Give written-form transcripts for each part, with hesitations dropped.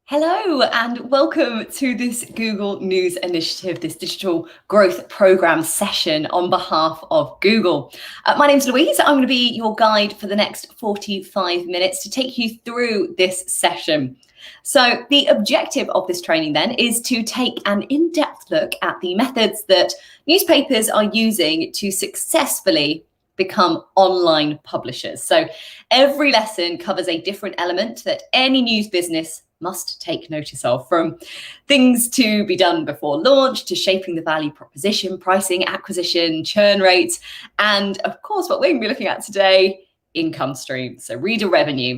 Hello and welcome to this Google News Initiative, this digital growth program session on behalf of Google. My name's Louise. I'm going to be your guide for the next 45 minutes to take you through this session. So the objective of this training then is to take an in-depth look at the methods that newspapers are using to successfully become online publishers. So every lesson covers a different element that any news business must take notice of, from things to be done before launch to shaping the value proposition, pricing, acquisition, churn rates, and of course what we're going to be looking at today, income streams, so reader revenue.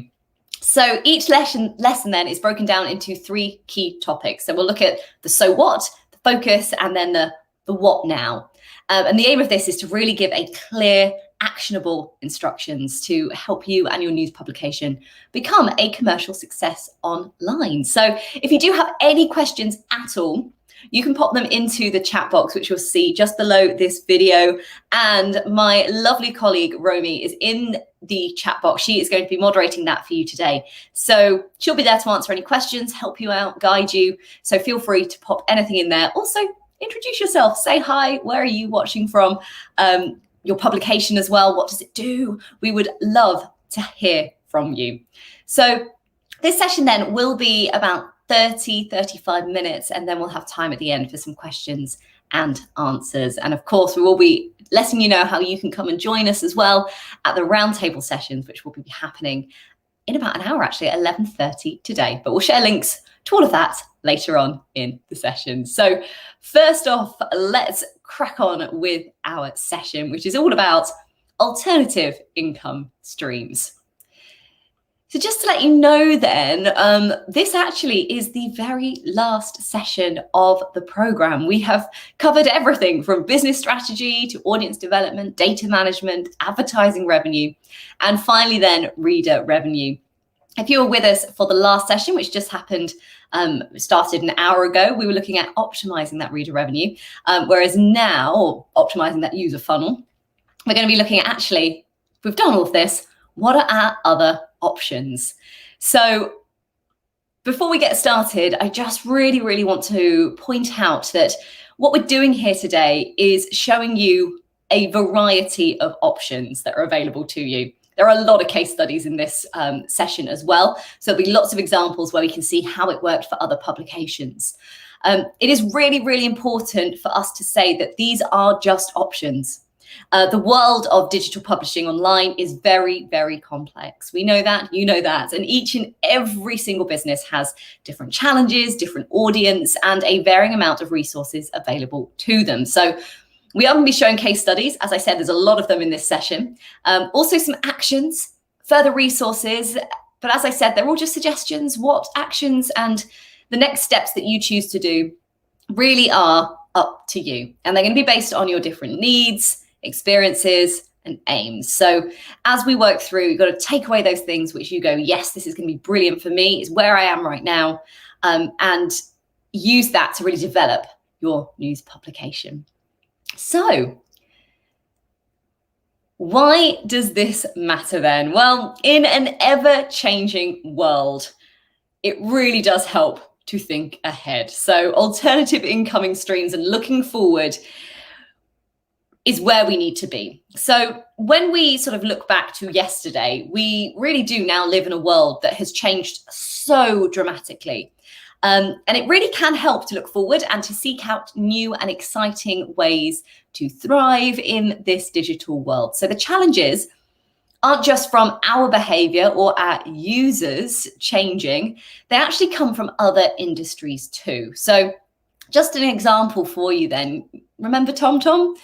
So each lesson then is broken down into three key topics. So we'll look at the so what, the focus, and then the what now. And the aim of this is to really give a clear, actionable instructions to help you and your news publication become a commercial success online. So if you do have any questions at all, you can pop them into the chat box, which you'll see just below this video. And my lovely colleague, Romy, is in the chat box. She is going to be moderating that for you today. So she'll be there to answer any questions, help you out, guide you. So feel free to pop anything in there. Also, introduce yourself, say hi, where are you watching from? Your publication as well, what does it do? We would love to hear from you. So this session then will be about 35 minutes, and then we'll have time at the end for some questions and answers. And of course, we will be letting you know how you can come and join us as well at the roundtable sessions, which will be happening in about an hour, actually, at 11:30 today. But we'll share links to all of that later on in the session. So first off, let's crack on with our session, which is all about alternative income streams. So just to let you know then, this actually is the very last session of the program. We have covered everything from business strategy to audience development, data management, advertising revenue, and finally then reader revenue. If you were with us for the last session, which just happened, started an hour ago, we were looking at optimizing that reader revenue, whereas now, optimizing that user funnel, we're going to be looking at actually, if we've done all of this, what are our other options? So before we get started, I just really want to point out that what we're doing here today is showing you a variety of options that are available to you. There are a lot of case studies in this session as well. So there'll be lots of examples where we can see how it worked for other publications. It is really important for us to say that these are just options. The world of digital publishing online is very complex. We know that, you know that, and each and every single business has different challenges, different audience, and a varying amount of resources available to them. So we are going to be showing case studies. As I said, there's a lot of them in this session. Also some actions, further resources. But as I said, they're all just suggestions. What actions and the next steps that you choose to do really are up to you. And they're going to be based on your different needs, experiences, and aims. So as we work through, you've got to take away those things which you go, yes, this is going to be brilliant for me. It's where I am right now. And use that to really develop your news publication. So why does this matter then? Well, in an ever-changing world, it really does help to think ahead. So alternative incoming streams and looking forward is where we need to be. So when we sort of look back to yesterday, we really do now live in a world that has changed so dramatically. And it really can help to look forward and to seek out new and exciting ways to thrive in this digital world. So the challenges aren't just from our behavior or our users changing, they actually come from other industries too. So just an example for you then, remember TomTom?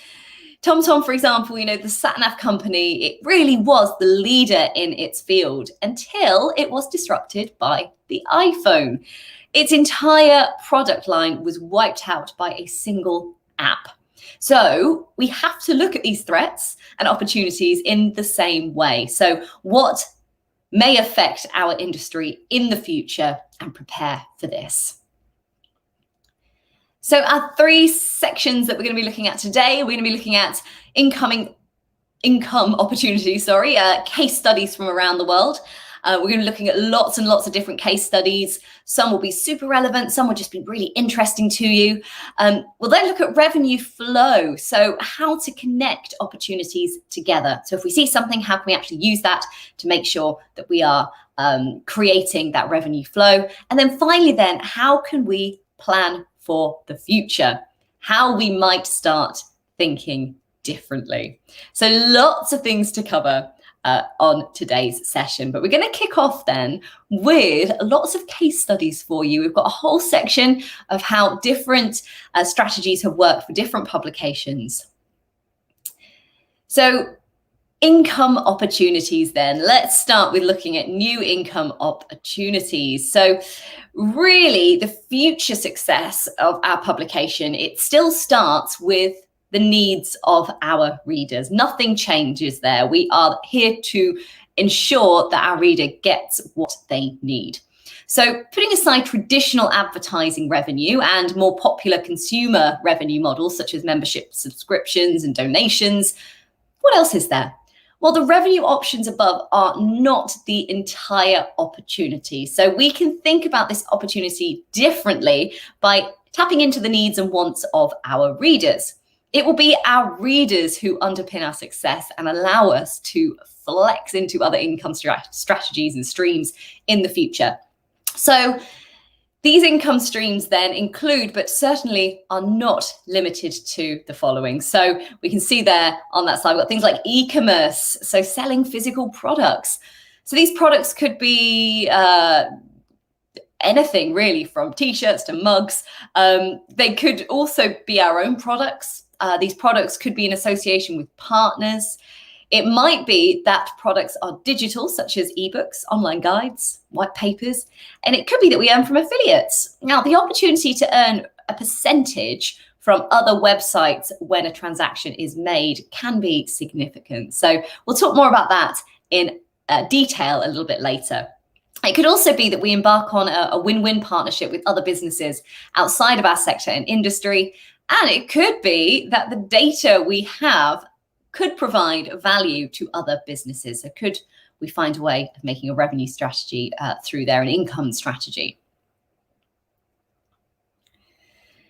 TomTom, for example, you know, the sat-nav company, it really was the leader in its field until it was disrupted by the iPhone. Its entire product line was wiped out by a single app. So we have to look at these threats and opportunities in the same way. So what may affect our industry in the future and prepare for this. So our three sections that we're going to be looking at today, we're going to be looking at income opportunities, case studies from around the world. We're going to be looking at lots and lots of different case studies. Some will be super relevant, some will just be really interesting to you. We'll then look at revenue flow, so how to connect opportunities together. So if we see something, how can we actually use that to make sure that we are creating that revenue flow? And then finally, then, how can we plan for the future? How we might start thinking differently. So lots of things to cover on today's session, but we're going to kick off then with lots of case studies for you. We've got a whole section of how different strategies have worked for different publications. So income opportunities then. Let's start with looking at new income opportunities. So really the future success of our publication, it still starts with the needs of our readers. Nothing changes there. We are here to ensure that our reader gets what they need. So putting aside traditional advertising revenue and more popular consumer revenue models such as membership subscriptions and donations, what else is there? Well, the revenue options above are not the entire opportunity. So we can think about this opportunity differently by tapping into the needs and wants of our readers. It will be our readers who underpin our success and allow us to flex into other income strategies and streams in the future. So these income streams then include, but certainly are not limited to, the following. So we can see there on that side, we've got things like e-commerce, so selling physical products. So these products could be anything really, from t-shirts to mugs. They could also be our own products. These products could be in association with partners. It might be that products are digital, such as ebooks, online guides, white papers, and it could be that we earn from affiliates. Now, the opportunity to earn a percentage from other websites when a transaction is made can be significant. So we'll talk more about that in detail a little bit later. It could also be that we embark on a win-win partnership with other businesses outside of our sector and industry. And it could be that the data we have could provide value to other businesses. So could we find a way of making a revenue strategy through there, an income strategy?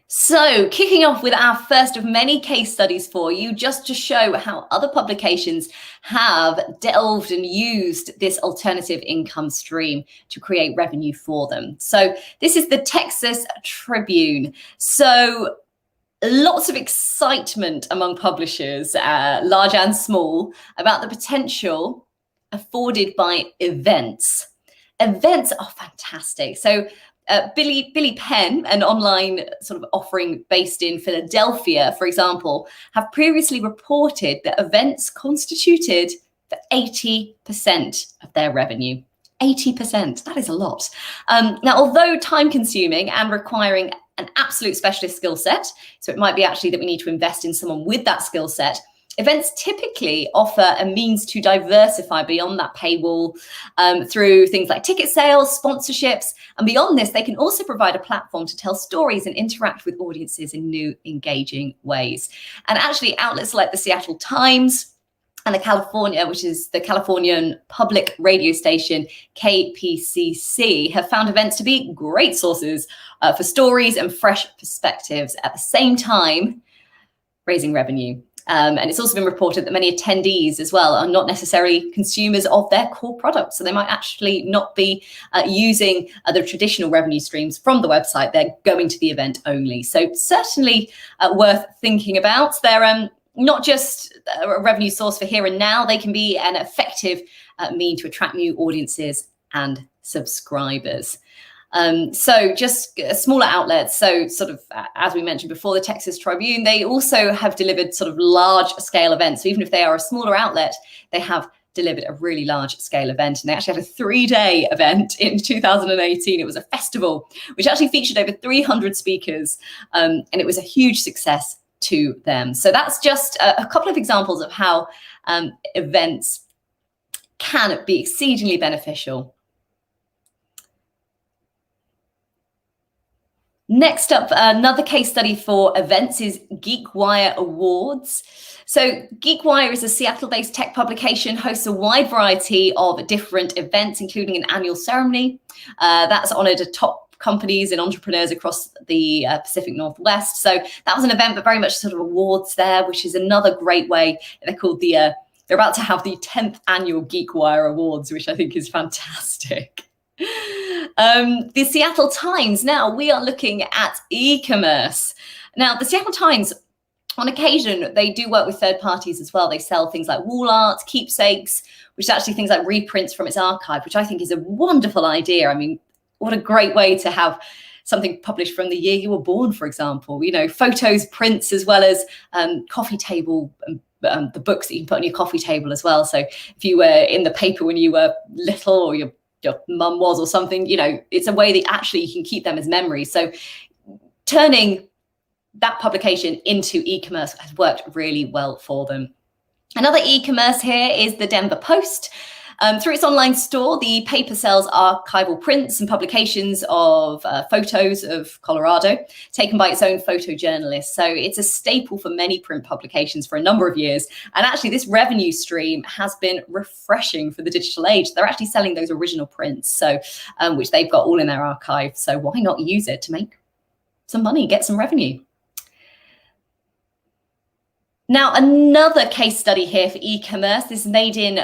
So kicking off with our first of many case studies for you, just to show how other publications have delved and used this alternative income stream to create revenue for them. So this is the Texas Tribune. So lots of excitement among publishers, large and small, about the potential afforded by events. Events are fantastic. So Billy Penn, an online sort of offering based in Philadelphia, for example, have previously reported that events constituted for 80% of their revenue. 80%, that is a lot. Now, although time consuming and requiring an absolute specialist skill set, so it might be actually that we need to invest in someone with that skill set, events typically offer a means to diversify beyond that paywall through things like ticket sales, sponsorships, and beyond this, they can also provide a platform to tell stories and interact with audiences in new, engaging ways. And actually, outlets like the Seattle Times and which is the Californian public radio station, KPCC, have found events to be great sources for stories and fresh perspectives, at the same time raising revenue. And it's also been reported that many attendees as well are not necessarily consumers of their core product. So they might actually not be using the traditional revenue streams from the website. They're going to the event only. So certainly worth thinking about. They're not just a revenue source for here and now, they can be an effective means to attract new audiences and subscribers. So just smaller outlets. So sort of, as we mentioned before, the Texas Tribune, they also have delivered sort of large scale events. So even if they are a smaller outlet, they have delivered a really large scale event. And they actually had a 3-day event in 2018. It was a festival, which actually featured over 300 speakers. And it was a huge success to them. So that's just a couple of examples of how events can be exceedingly beneficial. Next up, another case study for events is GeekWire Awards. So GeekWire is a Seattle-based tech publication, hosts a wide variety of different events, including an annual ceremony that's honored top companies and entrepreneurs across the Pacific Northwest. So that was an event, but very much sort of awards there, which is another great way. They're called they're about to have the 10th annual GeekWire Awards, which I think is fantastic. The Seattle Times. Now we are looking at e-commerce. Now the Seattle Times, on occasion, they do work with third parties as well. They sell things like wall art, keepsakes, which is actually things like reprints from its archive, which I think is a wonderful idea. I mean, what a great way to have something published from the year you were born, for example. You know, photos, prints, as well as coffee table, the books that you can put on your coffee table as well. So if you were in the paper when you were little, or your mum was or something, you know, it's a way that actually you can keep them as memories. So turning that publication into e-commerce has worked really well for them. Another e-commerce here is the Denver Post. Through its online store, the paper sells archival prints and publications of photos of Colorado taken by its own photojournalists. So it's a staple for many print publications for a number of years. And actually, this revenue stream has been refreshing for the digital age. They're actually selling those original prints, so which they've got all in their archive. So why not use it to make some money, get some revenue? Now, another case study here for e-commerce. This is made in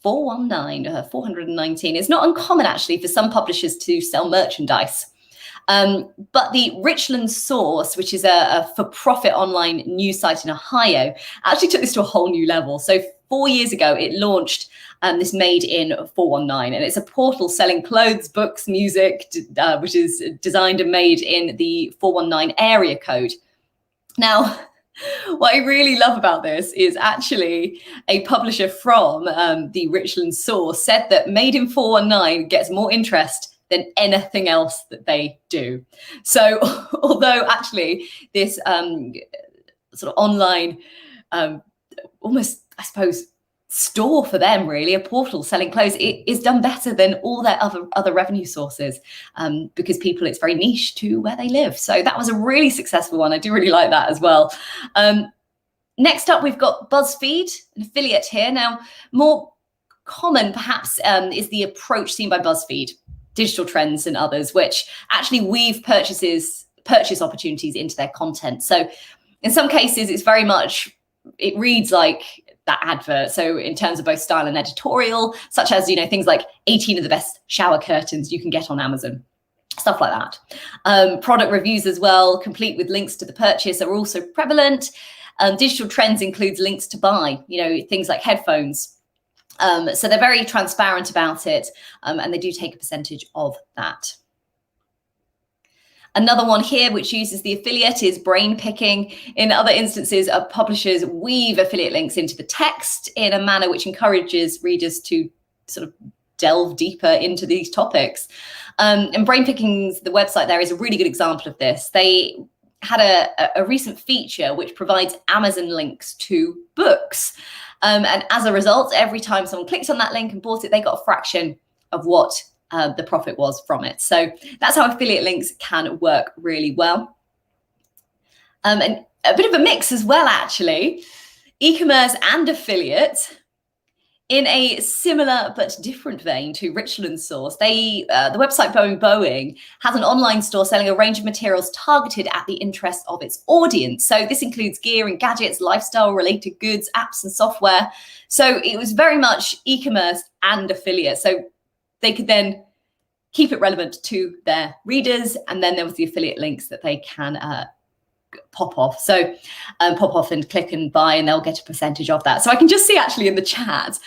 419. It's not uncommon, actually, for some publishers to sell merchandise. But the Richland Source, which is a for-profit online news site in Ohio, actually took this to a whole new level. So 4 years ago, it launched this Made in 419, and it's a portal selling clothes, books, music, which is designed and made in the 419 area code. Now, what I really love about this is actually a publisher from the Richland Source said that Made in 419 gets more interest than anything else that they do. So although actually this sort of online, almost, I suppose, store for them, really, a portal selling clothes, it is done better than all their other revenue sources, because people, it's very niche to where they live. So that was a really successful one. I do really like that as well. Next up, we've got BuzzFeed, an affiliate here. Now, more common perhaps is the approach seen by BuzzFeed, Digital Trends and others, which actually weave purchase opportunities into their content. So in some cases, it's very much, it reads like that advert. So in terms of both style and editorial, such as, you know, things like 18 of the best shower curtains you can get on Amazon, stuff like that. Product reviews as well, complete with links to the purchase, are also prevalent. Digital Trends includes links to buy, you know, things like headphones. So they're very transparent about it, and they do take a percentage of that. Another one here, which uses the affiliate, is brain picking. In other instances, publishers weave affiliate links into the text in a manner which encourages readers to sort of delve deeper into these topics. And brain picking's, the website there, is a really good example of this. They had a recent feature which provides Amazon links to books. And as a result, every time someone clicked on that link and bought it, they got a fraction of what the profit was from it. So that's how affiliate links can work really well. And a bit of a mix as well, actually. E-commerce and affiliate, in a similar but different vein to Richland Source. The website Boeing has an online store selling a range of materials targeted at the interests of its audience. So this includes gear and gadgets, lifestyle-related goods, apps and software. So it was very much e-commerce and affiliate. So they could then keep it relevant to their readers. And then there was the affiliate links that they can pop off. So pop off and click and buy, and they'll get a percentage of that. So I can just see actually in the chat,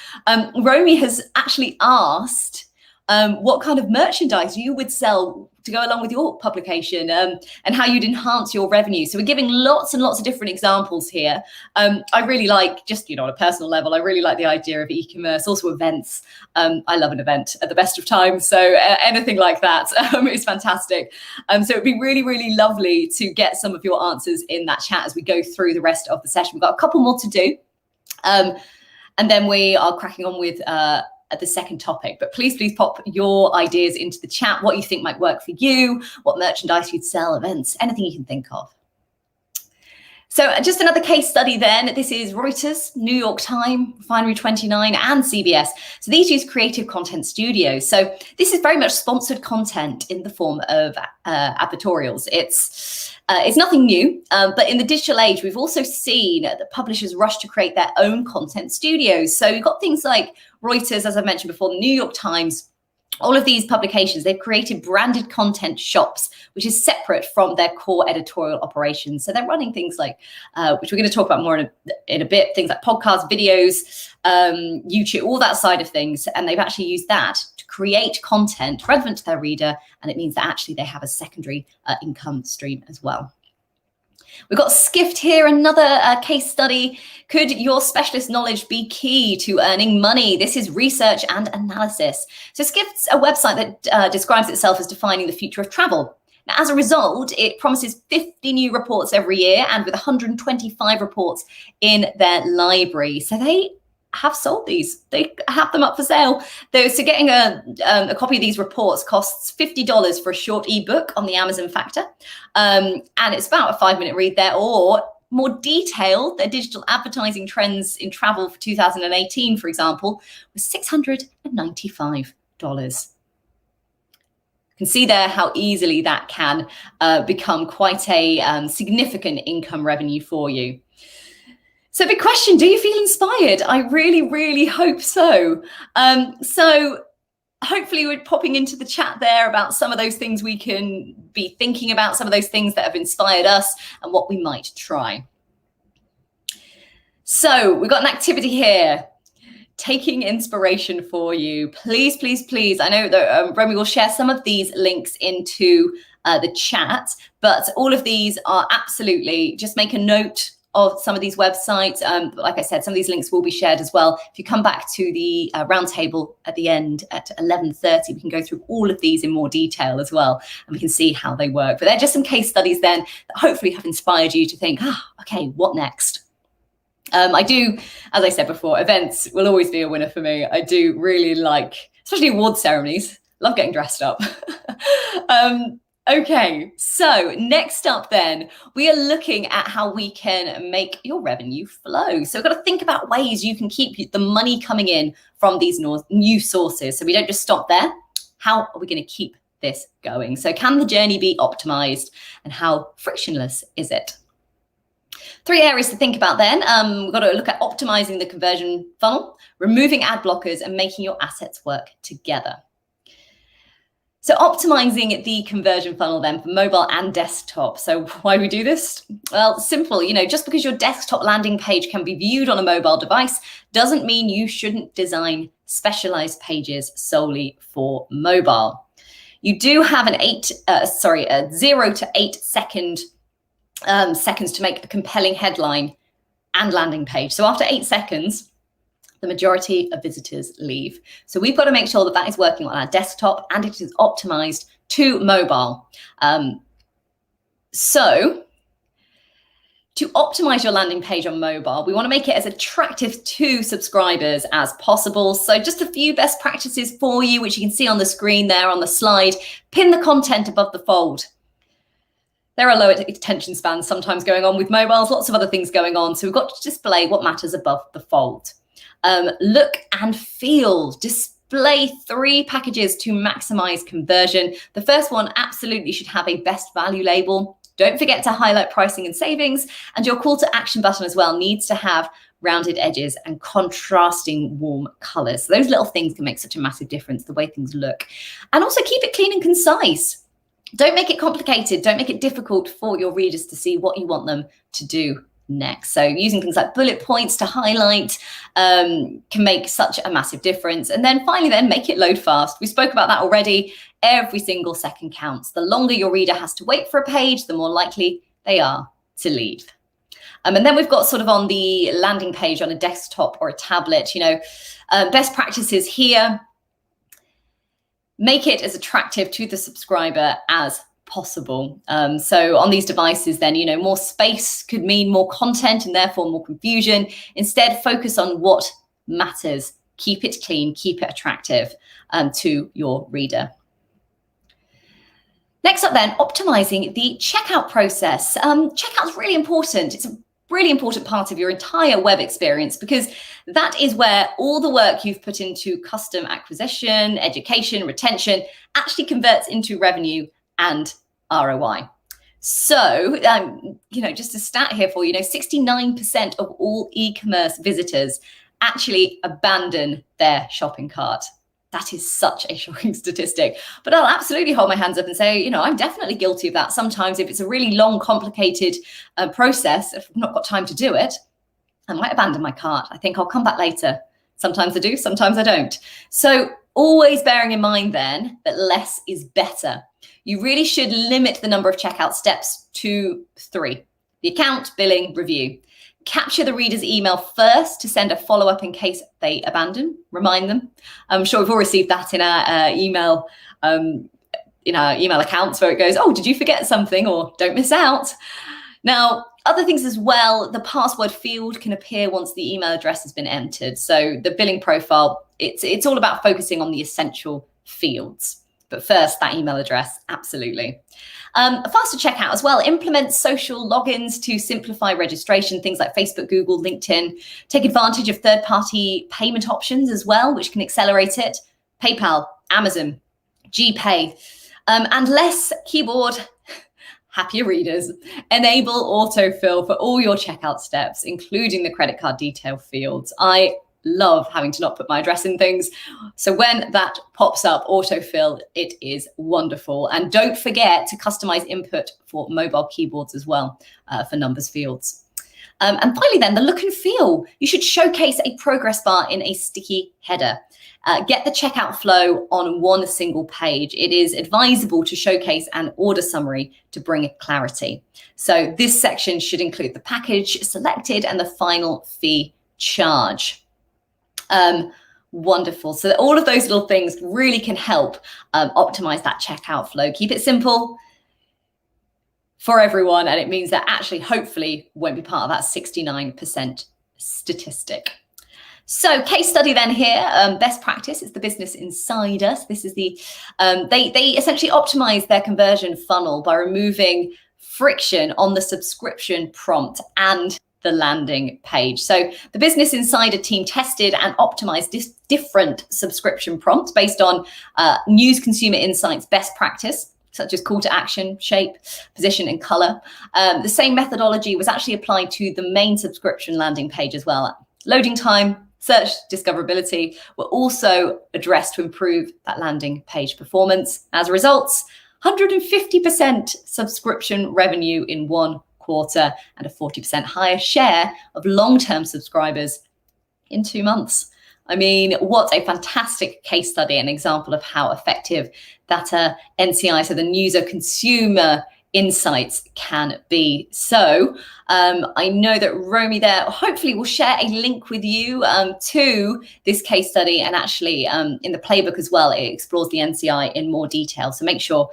Romy has actually asked what kind of merchandise you would sell to go along with your publication, and how you'd enhance your revenue. So we're giving lots and lots of different examples here. I really like, just, you know, on a personal level, I really like the idea of e-commerce, also events. I love an event at the best of times. So anything like that is fantastic. So it'd be really, really lovely to get some of your answers in that chat as we go through the rest of the session. We've got a couple more to do. And then we are cracking on with the second topic. But please pop your ideas into the chat, what you think might work for you, what merchandise you'd sell, events, anything you can think of. So just another case study then. This is Reuters, New York Times, Refinery29, and CBS. So these use creative content studios. So this is very much sponsored content in the form of advertorials. It's nothing new, but in the digital age, we've also seen that publishers rush to create their own content studios. So you've got things like Reuters, as I mentioned before, the New York Times. All of these publications, they've created branded content shops, which is separate from their core editorial operations. So they're running things like, which we're going to talk about more in a bit, things like podcasts, videos, YouTube, all that side of things. And they've actually used that to create content relevant to their reader. And it means that actually they have a secondary income stream as well. We've got Skift here, another case study. Could your specialist knowledge be key to earning money? This is research and analysis. So Skift's a website that describes itself as defining the future of travel. Now, as a result, it promises 50 new reports every year, and with 125 reports in their library. So they have sold these. They have them up for sale. So getting a copy of these reports costs $50 for a short ebook on the Amazon Factor. And it's about a 5-minute read there, or more detailed, their digital advertising trends in travel for 2018, for example, was $695. You can see there how easily that can become quite a significant income revenue for you. So big question, do you feel inspired? I really, really hope so. So hopefully we're popping into the chat there about some of those things we can be thinking about, some of those things that have inspired us and what we might try. So we've got an activity here, taking inspiration for you. Please, please, please. I know that Romy will share some of these links into the chat, but all of these are absolutely, just make a note of some of these websites. Like I said, some of these links will be shared as well. If you come back to the roundtable at the end at 11:30, we can go through all of these in more detail as well, and we can see how they work. But they're just some case studies then that hopefully have inspired you to think, okay, what next? I do, as I said before, events will always be a winner for me. I do really like, especially award ceremonies, love getting dressed up. Okay, so next up then, we are looking at how we can make your revenue flow. So we've got to think about ways you can keep the money coming in from these new sources. So we don't just stop there. How are we going to keep this going? So can the journey be optimized, and how frictionless is it? 3 areas to think about then. We've got to look at optimizing the conversion funnel, removing ad blockers, and making your assets work together. So optimizing the conversion funnel then for mobile and desktop. So why do we do this? Well, simple, just because your desktop landing page can be viewed on a mobile device doesn't mean you shouldn't design specialized pages solely for mobile. You do have a 0 to 8 seconds to make a compelling headline and landing page. So after 8 seconds, the majority of visitors leave. So we've got to make sure that that is working on our desktop and it is optimized to mobile. So to optimize your landing page on mobile, we want to make it as attractive to subscribers as possible. So just a few best practices for you, which you can see on the screen there on the slide. Pin the content above the fold. There are low attention spans sometimes going on with mobiles, lots of other things going on. So we've got to display what matters above the fold. Look and feel. Display 3 packages to maximize conversion. The first one absolutely should have a best value label. Don't forget to highlight pricing and savings. And your call to action button as well needs to have rounded edges and contrasting warm colors. So those little things can make such a massive difference, the way things look. And also keep it clean and concise. Don't make it complicated. Don't make it difficult for your readers to see what you want them to do next. So using things like bullet points to highlight can make such a massive difference. And then finally, make it load fast. We spoke about that already. Every single second counts. The longer your reader has to wait for a page, the more likely they are to leave. And then we've got sort of on the landing page on a desktop or a tablet, best practices here. Make it as attractive to the subscriber as possible. So on these devices then, more space could mean more content and therefore more confusion. Instead, focus on what matters Keep it clean, keep it attractive to your reader. Next up then, optimizing the checkout process. Checkout is really important. It's a really important part of your entire web experience because that is where all the work you've put into custom acquisition, education, retention actually converts into revenue and ROI. So, just a stat here for you, 69% of all e-commerce visitors actually abandon their shopping cart. That is such a shocking statistic, but I'll absolutely hold my hands up and say, I'm definitely guilty of that. Sometimes if it's a really long, complicated process, if I've not got time to do it, I might abandon my cart. I think I'll come back later. Sometimes I do, sometimes I don't. So always bearing in mind then that less is better. You really should limit the number of checkout steps to 3: the account, billing, review. Capture the reader's email first to send a follow-up in case they abandon. Remind them. I'm sure we've all received that in our email accounts where it goes, oh, did you forget something? Or don't miss out. Now, other things as well, the password field can appear once the email address has been entered. So the billing profile, it's all about focusing on the essential fields. But first, that email address, absolutely. A faster checkout as well. Implement social logins to simplify registration, things like Facebook, Google, LinkedIn. Take advantage of third-party payment options as well, which can accelerate it. PayPal, Amazon, GPay, and less keyboard, happier readers. Enable autofill for all your checkout steps, including the credit card detail fields. I love having to not put my address in things. So when that pops up, autofill, it is wonderful. And don't forget to customize input for mobile keyboards as well for numbers fields. And finally then, the look and feel. You should showcase a progress bar in a sticky header. Get the checkout flow on one single page. It is advisable to showcase an order summary to bring clarity. So this section should include the package selected and the final fee charge. Wonderful. So all of those little things really can help optimize that checkout flow. Keep it simple for everyone. And it means that actually, hopefully, won't be part of that 69% statistic. So case study then here, best practice is the Business Insider. So this is the, they essentially optimize their conversion funnel by removing friction on the subscription prompt and the landing page. So the Business Insider team tested and optimized different subscription prompts based on news consumer insights best practice, such as call to action, shape, position, and color. The same methodology was actually applied to the main subscription landing page as well. Loading time, search discoverability were also addressed to improve that landing page performance. As a result, 150% subscription revenue in one quarter and a 40% higher share of long-term subscribers in 2 months. I mean, what a fantastic case study, an example of how effective that NCI, so the news or consumer insights, can be. So I know that Romy there hopefully will share a link with you to this case study, and actually in the playbook as well, it explores the NCI in more detail. So make sure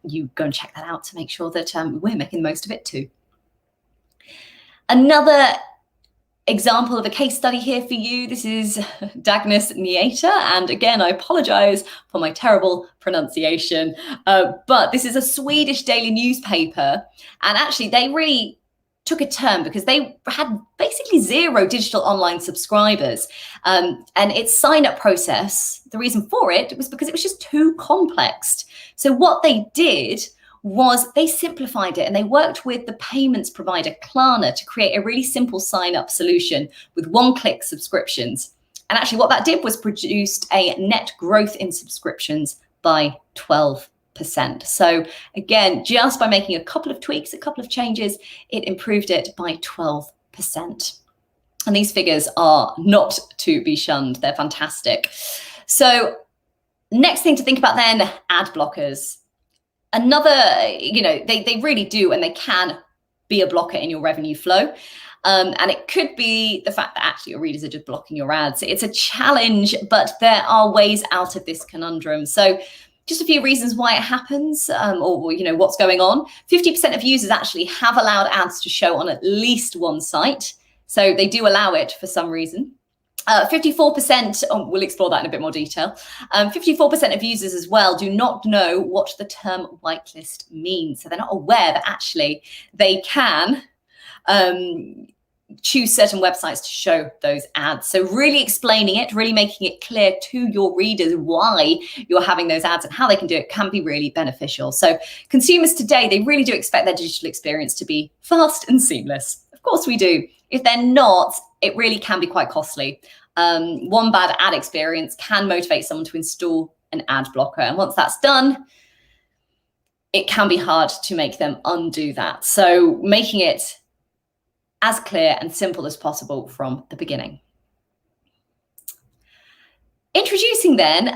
you go and check that out to make sure that we're making the most of it too. Another example of a case study here for you. This is Dagnus Nieta, and again, I apologize for my terrible pronunciation, but this is a Swedish daily newspaper, and actually they really took a turn because they had basically 0 digital online subscribers, and its sign-up process, the reason for it was because it was just too complex. So what they did was they simplified it, and they worked with the payments provider Klarna to create a really simple sign-up solution with one-click subscriptions. And actually what that did was produced a net growth in subscriptions by 12%. So again, just by making a couple of tweaks, a couple of changes, it improved it by 12%. And these figures are not to be shunned. They're fantastic. So next thing to think about then, ad blockers. Another, they really do, and they can be a blocker in your revenue flow. And it could be the fact that actually your readers are just blocking your ads. It's a challenge, but there are ways out of this conundrum. So just a few reasons why it happens, or what's going on. 50% of users actually have allowed ads to show on at least one site. So they do allow it for some reason. 54%, we'll explore that in a bit more detail. 54% of users as well do not know what the term whitelist means. So they're not aware that actually they can choose certain websites to show those ads. So really explaining it, really making it clear to your readers why you're having those ads and how they can do it can be really beneficial. So consumers today, they really do expect their digital experience to be fast and seamless. Of course we do. If they're not, it really can be quite costly. One bad ad experience can motivate someone to install an ad blocker. And once that's done, it can be hard to make them undo that. So making it as clear and simple as possible from the beginning. Introducing then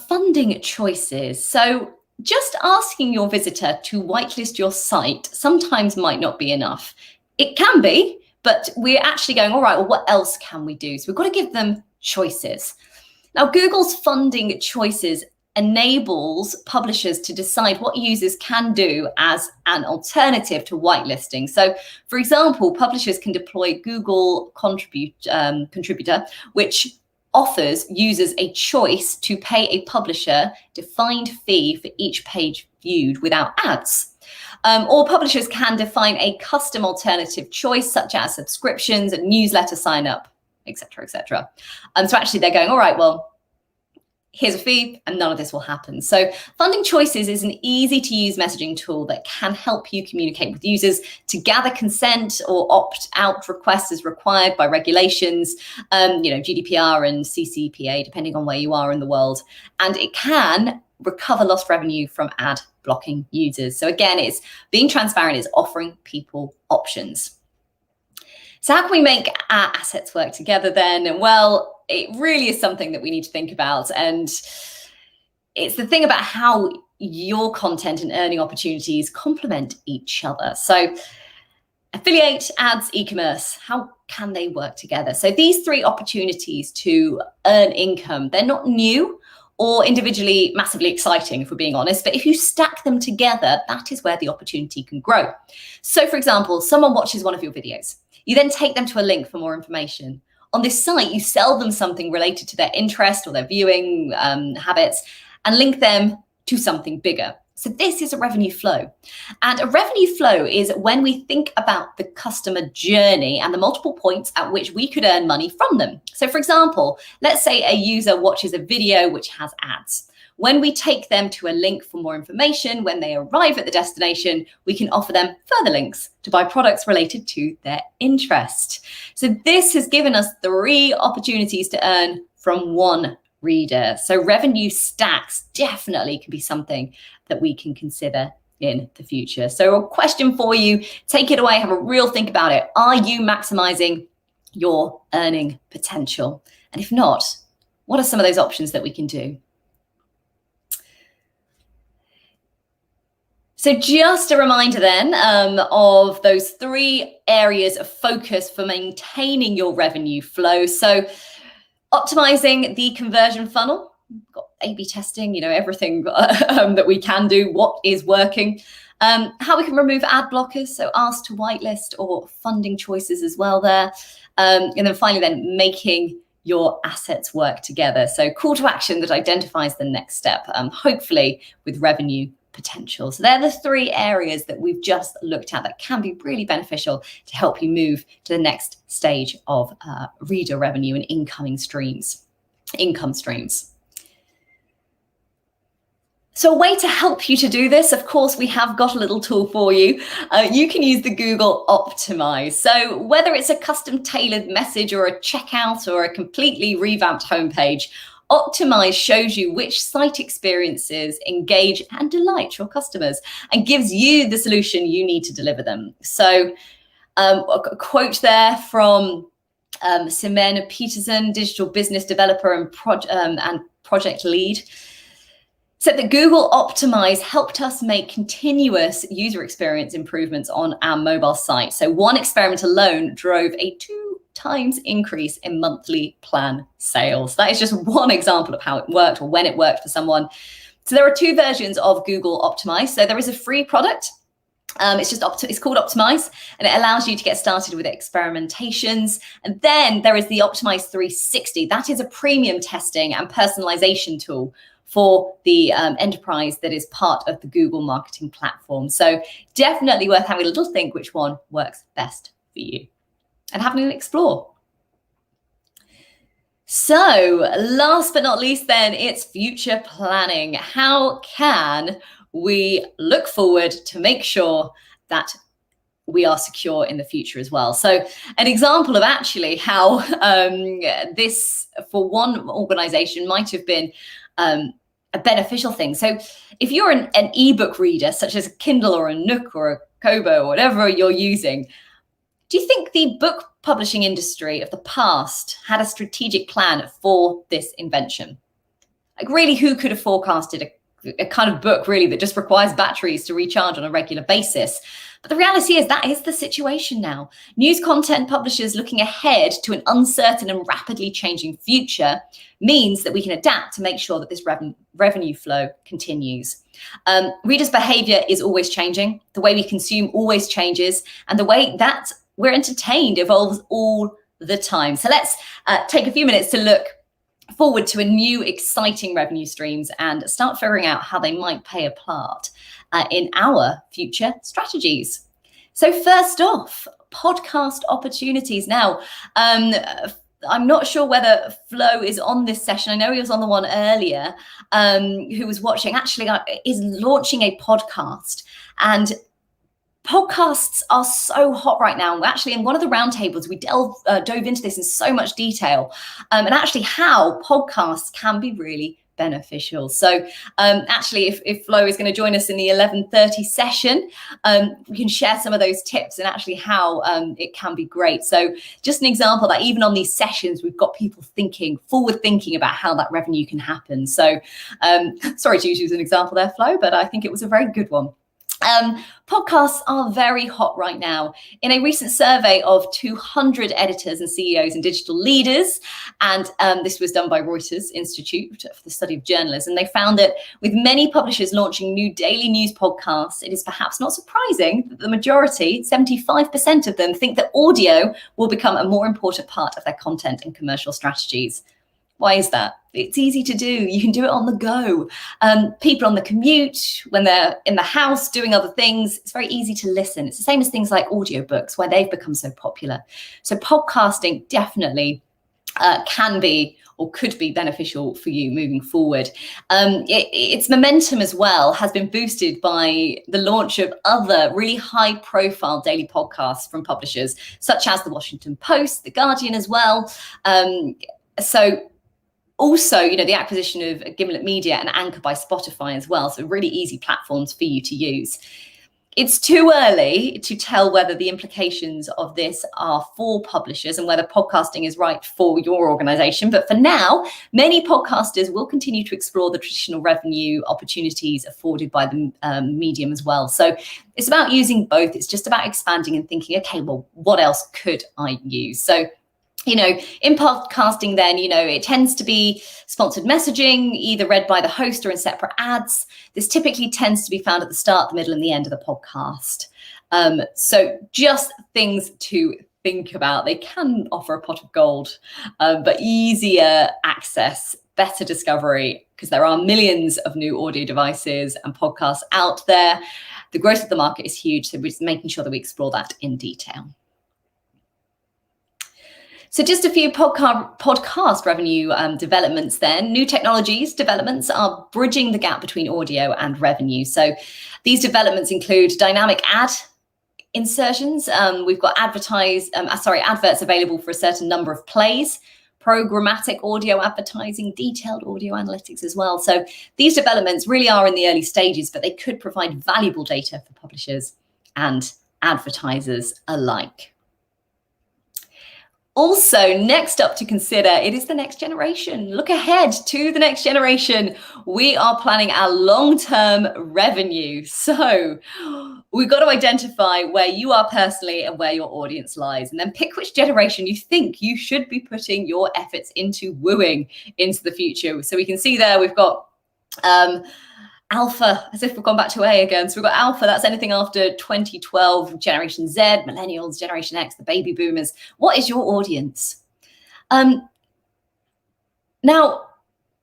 funding choices. So just asking your visitor to whitelist your site sometimes might not be enough. It can be, but we're actually going, all right, well, what else can we do? So we've got to give them choices. Now, Google's funding choices enables publishers to decide what users can do as an alternative to whitelisting. So, for example, publishers can deploy Google Contributor, which offers users a choice to pay a publisher defined fee for each page viewed without ads. Or publishers can define a custom alternative choice, such as subscriptions and newsletter sign up, etc., etc. So actually they're going, all right, well, here's a fee and none of this will happen. So funding choices is an easy to use messaging tool that can help you communicate with users to gather consent or opt out requests as required by regulations, GDPR and CCPA, depending on where you are in the world. And it can recover lost revenue from ad blocking users. So again, it's being transparent, is offering people options. So how can we make our assets work together then? Well, it really is something that we need to think about. And it's the thing about how your content and earning opportunities complement each other. So affiliate, ads, e-commerce, how can they work together? So these three opportunities to earn income, they're not new or individually massively exciting, if we're being honest, but if you stack them together, that is where the opportunity can grow. So for example, someone watches one of your videos. You then take them to a link for more information. On this site, you sell them something related to their interest or their viewing habits and link them to something bigger. So this is a revenue flow. And a revenue flow is when we think about the customer journey and the multiple points at which we could earn money from them. So for example, let's say a user watches a video which has ads. When we take them to a link for more information, when they arrive at the destination, we can offer them further links to buy products related to their interest. So this has given us 3 opportunities to earn from one reader. So revenue stacks definitely can be something that we can consider in the future. So a question for you, take it away, have a real think about it. Are you maximizing your earning potential? And if not, what are some of those options that we can do? So just a reminder then of those 3 areas of focus for maintaining your revenue flow. So optimizing the conversion funnel, got A/B testing, everything that we can do, what is working, how we can remove ad blockers, so ask to whitelist or funding choices as well there. And then finally then making your assets work together. So call to action that identifies the next step, hopefully with revenue potential. So they're the 3 areas that we've just looked at that can be really beneficial to help you move to the next stage of reader revenue and income streams. So a way to help you to do this, of course, we have got a little tool for you. You can use the Google Optimize. So whether it's a custom tailored message or a checkout or a completely revamped homepage, Optimize shows you which site experiences engage and delight your customers and gives you the solution you need to deliver them. So a quote there from Simone Peterson, digital business developer and project lead, said that Google Optimize helped us make continuous user experience improvements on our mobile site. So one experiment alone drove a 2x increase in monthly plan sales. That is just one example of how it worked or when it worked for someone. So there are 2 versions of Google Optimize. So there is a free product It's called Optimize, and it allows you to get started with experimentations. And then there is the Optimize 360. That is a premium testing and personalization tool for the enterprise that is part of the Google marketing platform. So definitely worth having a little think which one works best for you and having an explore. So last but not least then, it's future planning. How can we look forward to make sure that we are secure in the future as well? So an example of actually how this for one organization might have been a beneficial thing. So if you're an ebook reader, such as a Kindle or a Nook or a Kobo or whatever you're using, do you think the book publishing industry of the past had a strategic plan for this invention? Like really, who could have forecasted a kind of book really that just requires batteries to recharge on a regular basis? But the reality is that is the situation now. News content publishers looking ahead to an uncertain and rapidly changing future means that we can adapt to make sure that this revenue flow continues. Readers' behavior is always changing. The way we consume always changes, and the way that we're entertained evolves all the time. So let's take a few minutes to look forward to a new exciting revenue streams and start figuring out how they might play a part in our future strategies. So first off, podcast opportunities. Now, I'm not sure whether Flo is on this session. I know he was on the one earlier, who was watching, actually is launching a podcast. And podcasts are so hot right now. Actually, in one of the roundtables, we dove into this in so much detail, and actually how podcasts can be really beneficial. So actually, if Flo is going to join us in the 11:30 session, we can share some of those tips and actually how it can be great. So just an example that even on these sessions, we've got people forward thinking about how that revenue can happen. So sorry to use you as an example there, Flo, but I think it was a very good one. Podcasts are very hot right now. In a recent survey of 200 editors and CEOs and digital leaders, and this was done by Reuters Institute for the Study of Journalism, they found that with many publishers launching new daily news podcasts, it is perhaps not surprising that the majority, 75% of them, think that audio will become a more important part of their content and commercial strategies. Why is that? It's easy to do. You can do it on the go. People on the commute, when they're in the house doing other things, it's very easy to listen. It's the same as things like audiobooks, why they've become so popular. So podcasting definitely can be or could be beneficial for you moving forward. Its momentum as well has been boosted by the launch of other really high profile daily podcasts from publishers, such as the Washington Post, the Guardian as well. Also, the acquisition of Gimlet Media and Anchor by Spotify as well. So really easy platforms for you to use. It's too early to tell whether the implications of this are for publishers and whether podcasting is right for your organization. But for now, many podcasters will continue to explore the traditional revenue opportunities afforded by the medium as well. So it's about using both. It's just about expanding and thinking, okay, well, what else could I use? So in podcasting then, it tends to be sponsored messaging, either read by the host or in separate ads. This typically tends to be found at the start, the middle, and the end of the podcast. So just things to think about. They can offer a pot of gold, but easier access, better discovery, because there are millions of new audio devices and podcasts out there. The growth of the market is huge, so we're just making sure that we explore that in detail. So just a few podcast revenue developments then. New technologies developments are bridging the gap between audio and revenue. So these developments include dynamic ad insertions. We've got adverts available for a certain number of plays, programmatic audio advertising, detailed audio analytics as well. So these developments really are in the early stages, but they could provide valuable data for publishers and advertisers alike. Also, next up to consider, it is the next generation. Look ahead to the next generation. We are planning our long-term revenue. So we've got to identify where you are personally and where your audience lies, and then pick which generation you think you should be putting your efforts into wooing into the future. So we can see there we've got Alpha, as if we've gone back to A again. So we've got Alpha, that's anything after 2012, Generation Z, Millennials, Generation X, the baby boomers. What is your audience? Now,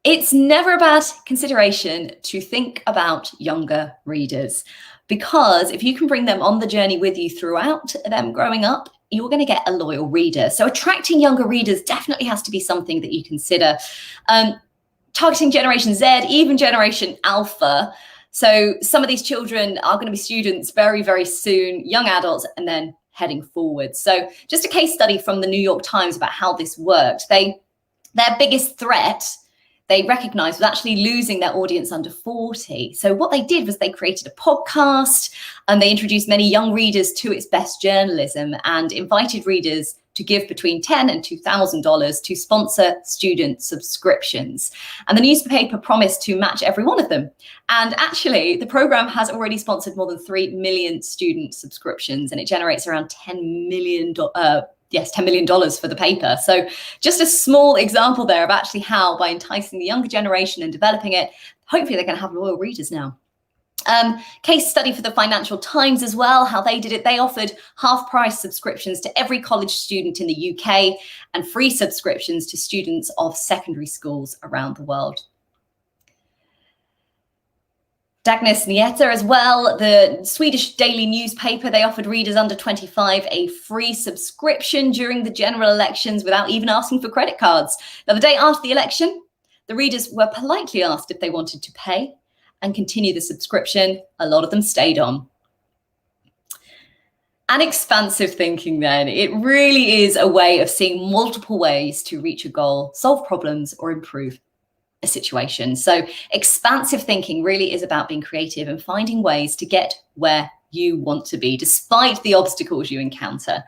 it's never a bad consideration to think about younger readers, because if you can bring them on the journey with you throughout them growing up, you're going to get a loyal reader. So attracting younger readers definitely has to be something that you consider. Targeting Generation Z, even Generation Alpha. So some of these children are going to be students very, very soon, young adults, and then heading forward. So just a case study from the New York Times about how this worked. Their biggest threat they recognized was actually losing their audience under 40. So what they did was they created a podcast, and they introduced many young readers to its best journalism and invited readers to give between $10 and $2,000 to sponsor student subscriptions. And the newspaper promised to match every one of them. And actually, the program has already sponsored more than 3 million student subscriptions, and it generates around $10 million for the paper. So just a small example there of actually how, by enticing the younger generation and developing it, hopefully they're going to have loyal readers now. Case study for the Financial Times as well, how they did it. They offered half-price subscriptions to every college student in the UK and free subscriptions to students of secondary schools around the world. Dagens Nyheter as well, the Swedish daily newspaper, they offered readers under 25 a free subscription during the general elections without even asking for credit cards. Now, the day after the election, the readers were politely asked if they wanted to pay and continue the subscription. A lot of them stayed on. And expansive thinking then, it really is a way of seeing multiple ways to reach a goal, solve problems, or improve a situation. So expansive thinking really is about being creative and finding ways to get where you want to be, despite the obstacles you encounter,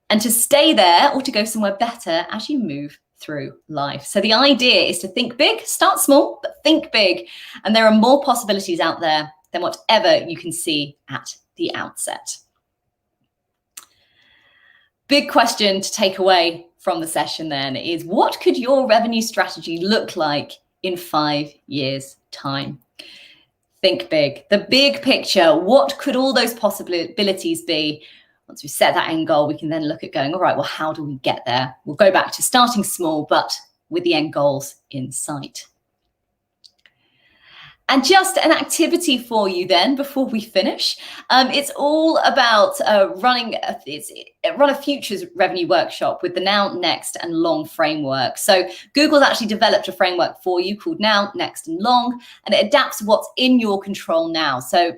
and to stay there or to go somewhere better as you move through life. So the idea is to think big, start small, but think big. And there are more possibilities out there than whatever you can see at the outset. Big question to take away from the session then is, what could your revenue strategy look like in 5 years' time? Think big. The big picture, what could all those possibilities be? Once we set that end goal, we can then look at going, all right, well, how do we get there? We'll go back to starting small, but with the end goals in sight. And just an activity for you then before we finish. It's all about run a futures revenue workshop with the now, next, and long framework. So Google's actually developed a framework for you called Now, Next, and Long, and it adapts what's in your control now. So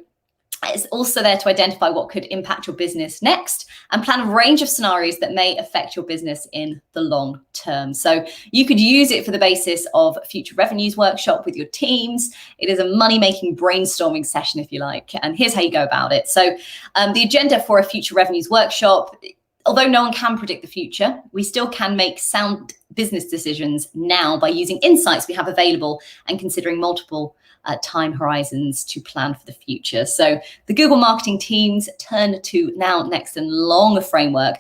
it's also there to identify what could impact your business next and plan a range of scenarios that may affect your business in the long term. So you could use it for the basis of a future revenues workshop with your teams. It is a money-making brainstorming session, if you like. And here's how you go about it. So the agenda for a future revenues workshop, although no one can predict the future, we still can make sound business decisions now by using insights we have available and considering multiple time horizons to plan for the future. So the Google marketing teams turn to Now, Next, and Long framework.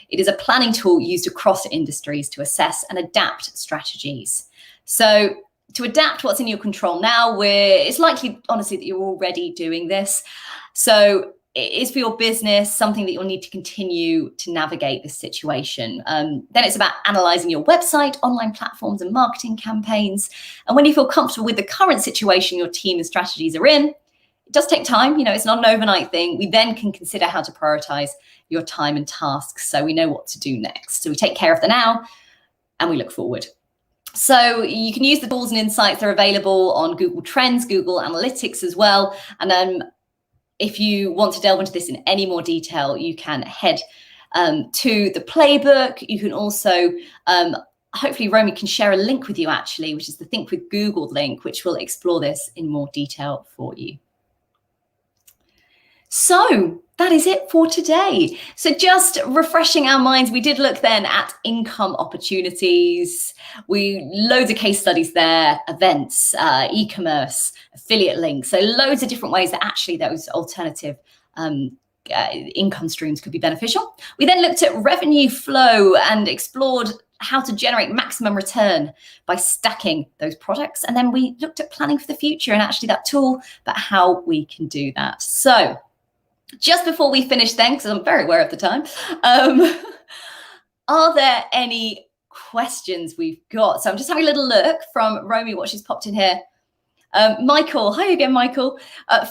It is a planning tool used across industries to assess and adapt strategies. So to adapt what's in your control now, it's likely, honestly, that you're already doing this. So it is for your business, something that you'll need to continue to navigate this situation. Then it's about analyzing your website, online platforms, and marketing campaigns. And when you feel comfortable with the current situation your team and strategies are in, it does take time. It's not an overnight thing. We then can consider how to prioritize your time and tasks so we know what to do next. So we take care of the now and we look forward. So you can use the tools and insights that are available on Google Trends, Google Analytics as well. And then if you want to delve into this in any more detail, you can head to the playbook. You can also, hopefully Romy can share a link with you actually, which is the Think with Google link, which will explore this in more detail for you. So that is it for today. So just refreshing our minds, we did look then at income opportunities. Loads of case studies there, events, e-commerce, affiliate links. So loads of different ways that actually those alternative income streams could be beneficial. We then looked at revenue flow and explored how to generate maximum return by stacking those products. And then we looked at planning for the future and actually that tool, but how we can do that. So just before we finish then, because I'm very aware of the time, are there any questions we've got? So I'm just having a little look from Romy, what she's popped in here. Michael, hi again, Michael,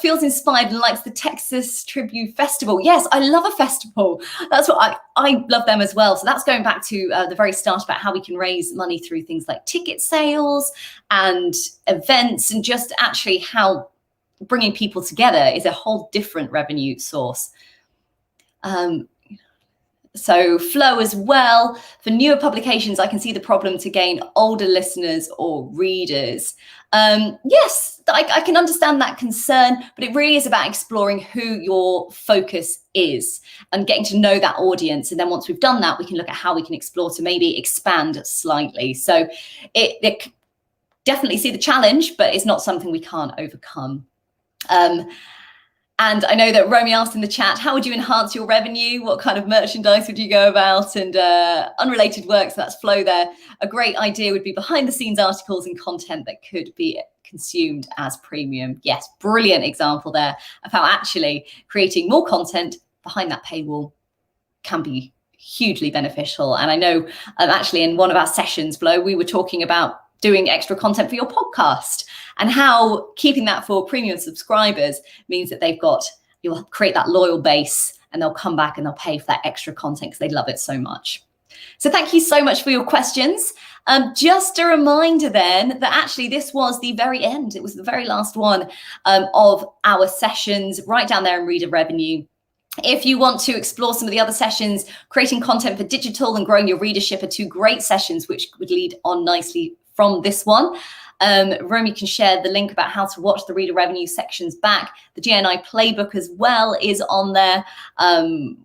feels inspired and likes the Texas Tribute Festival. Yes, I love a festival. That's what I love them as well. So that's going back to the very start about how we can raise money through things like ticket sales and events, and just actually how bringing people together is a whole different revenue source. So flow as well. For newer publications, I can see the problem to gain older listeners or readers. Yes, I can understand that concern, but it really is about exploring who your focus is and getting to know that audience. And then once we've done that, we can look at how we can explore to maybe expand slightly. So it definitely see the challenge, but it's not something we can't overcome. And I know that Romy asked in the chat, how would you enhance your revenue? What kind of merchandise would you go about? And unrelated work, so that's flow there. A great idea would be behind the scenes articles and content that could be consumed as premium. Yes, brilliant example there of how actually creating more content behind that paywall can be hugely beneficial. And I know actually in one of our sessions, Flo, we were talking about doing extra content for your podcast and how keeping that for premium subscribers means that you'll create that loyal base and they'll come back and they'll pay for that extra content because they love it so much. So thank you so much for your questions. Just a reminder then that actually this was the very end. It was the very last one of our sessions right down there in Reader Revenue. If you want to explore some of the other sessions, creating content for digital and growing your readership are two great sessions which would lead on nicely from this one. Romy can share the link about how to watch the Reader Revenue sections back. The GNI playbook as well is on there,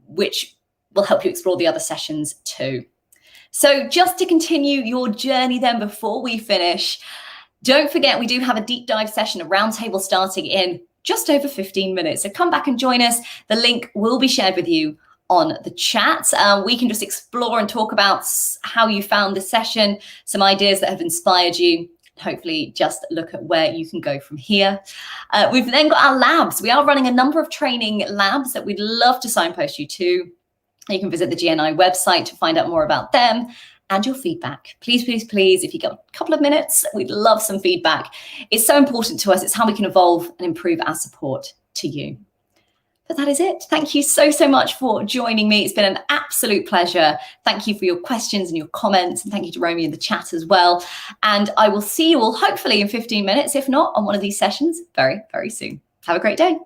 which will help you explore the other sessions too. So just to continue your journey then before we finish, don't forget we do have a deep dive session, a roundtable starting in just over 15 minutes. So come back and join us. The link will be shared with you on the chat. We can just explore and talk about how you found the session, some ideas that have inspired you, hopefully just look at where you can go from here. We've then got our labs. We are running a number of training labs that we'd love to signpost you to. You can visit the GNI website to find out more about them and your feedback. Please, please, please, if you got a couple of minutes, we'd love some feedback. It's so important to us. It's how we can evolve and improve our support to you. But that is it. Thank you so, so much for joining me. It's been an absolute pleasure. Thank you for your questions and your comments. And thank you to Romy in the chat as well. And I will see you all hopefully in 15 minutes, if not on one of these sessions very, very soon. Have a great day.